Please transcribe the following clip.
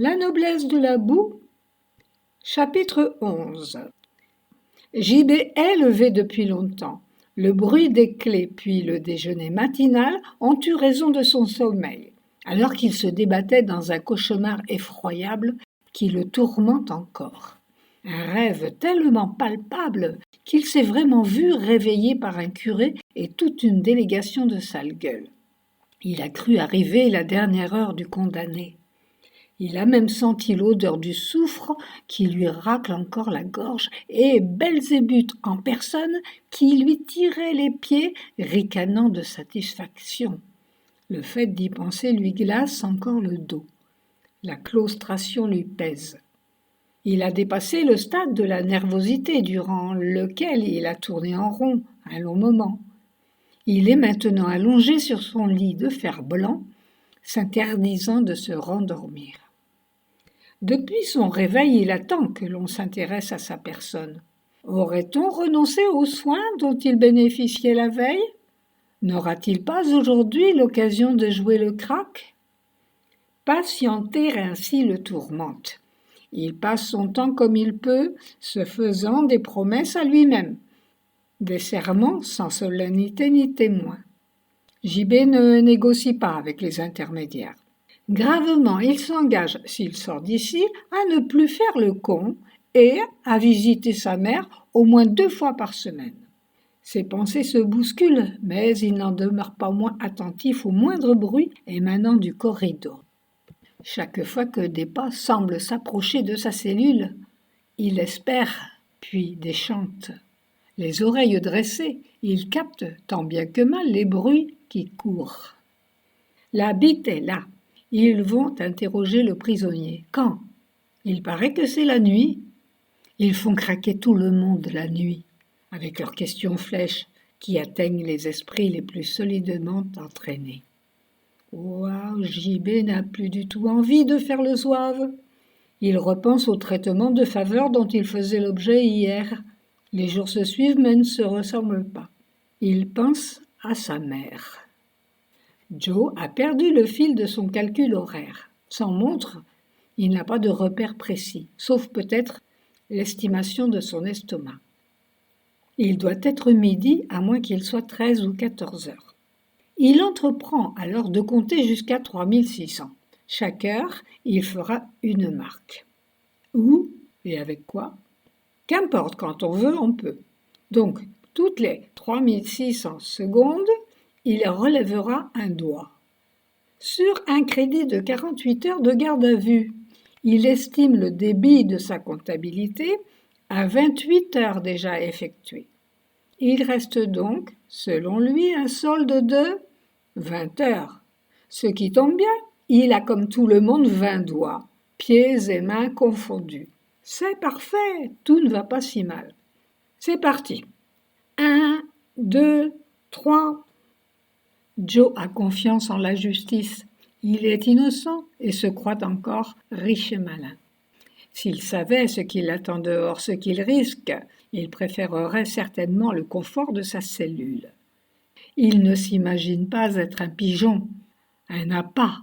La noblesse de la boue. Chapitre 11. JB est levé depuis longtemps. Le bruit des clés puis le déjeuner matinal ont eu raison de son sommeil, alors qu'il se débattait dans un cauchemar effroyable qui le tourmente encore. Un rêve tellement palpable qu'il s'est vraiment vu réveillé par un curé et toute une délégation de sales gueules. Il a cru arriver la dernière heure du condamné. Il a même senti l'odeur du soufre qui lui racle encore la gorge et Belzébuth en personne qui lui tirait les pieds, ricanant de satisfaction. Le fait d'y penser lui glace encore le dos. La claustration lui pèse. Il a dépassé le stade de la nervosité durant lequel il a tourné en rond un long moment. Il est maintenant allongé sur son lit de fer blanc, s'interdisant de se rendormir. Depuis son réveil, il attend que l'on s'intéresse à sa personne. Aurait-on renoncé aux soins dont il bénéficiait la veille? N'aura-t-il pas aujourd'hui l'occasion de jouer le crack? Patienter ainsi le tourmente. Il passe son temps comme il peut, se faisant des promesses à lui-même, des serments sans solennité ni témoin. JB ne négocie pas avec les intermédiaires. Gravement, il s'engage, s'il sort d'ici, à ne plus faire le con et à visiter sa mère au moins 2 fois par semaine. Ses pensées se bousculent, mais il n'en demeure pas moins attentif au moindre bruit émanant du corridor. Chaque fois que des pas semblent s'approcher de sa cellule, il espère, puis déchante. Les oreilles dressées, il capte tant bien que mal les bruits qui courent. La bite est là. Ils vont interroger le prisonnier. Quand? Il paraît que c'est la nuit. Ils font craquer tout le monde la nuit, avec leurs questions flèches qui atteignent les esprits les plus solidement entraînés. Ouah, JB n'a plus du tout envie de faire le zouave. Il repense au traitement de faveur dont il faisait l'objet hier. Les jours se suivent mais ne se ressemblent pas. Il pense à sa mère. Joe a perdu le fil de son calcul horaire. Sans montre, il n'a pas de repère précis, sauf peut-être l'estimation de son estomac. Il doit être midi, à moins qu'il soit 13 ou 14 heures. Il entreprend alors de compter jusqu'à 3600. Chaque heure, il fera une marque. Où et avec quoi? Qu'importe, quand on veut, on peut. Donc, toutes les 3600 secondes, il relèvera un doigt. Sur un crédit de 48 heures de garde à vue, il estime le débit de sa comptabilité à 28 heures déjà effectuées. Il reste donc, selon lui, un solde de 20 heures. Ce qui tombe bien, il a comme tout le monde 20 doigts, pieds et mains confondus. C'est parfait, tout ne va pas si mal. C'est parti. 1, 2, 3. Joe a confiance en la justice. Il est innocent et se croit encore riche et malin. S'il savait ce qui l'attend dehors, ce qu'il risque, il préférerait certainement le confort de sa cellule. Il ne s'imagine pas être un pigeon, un appât,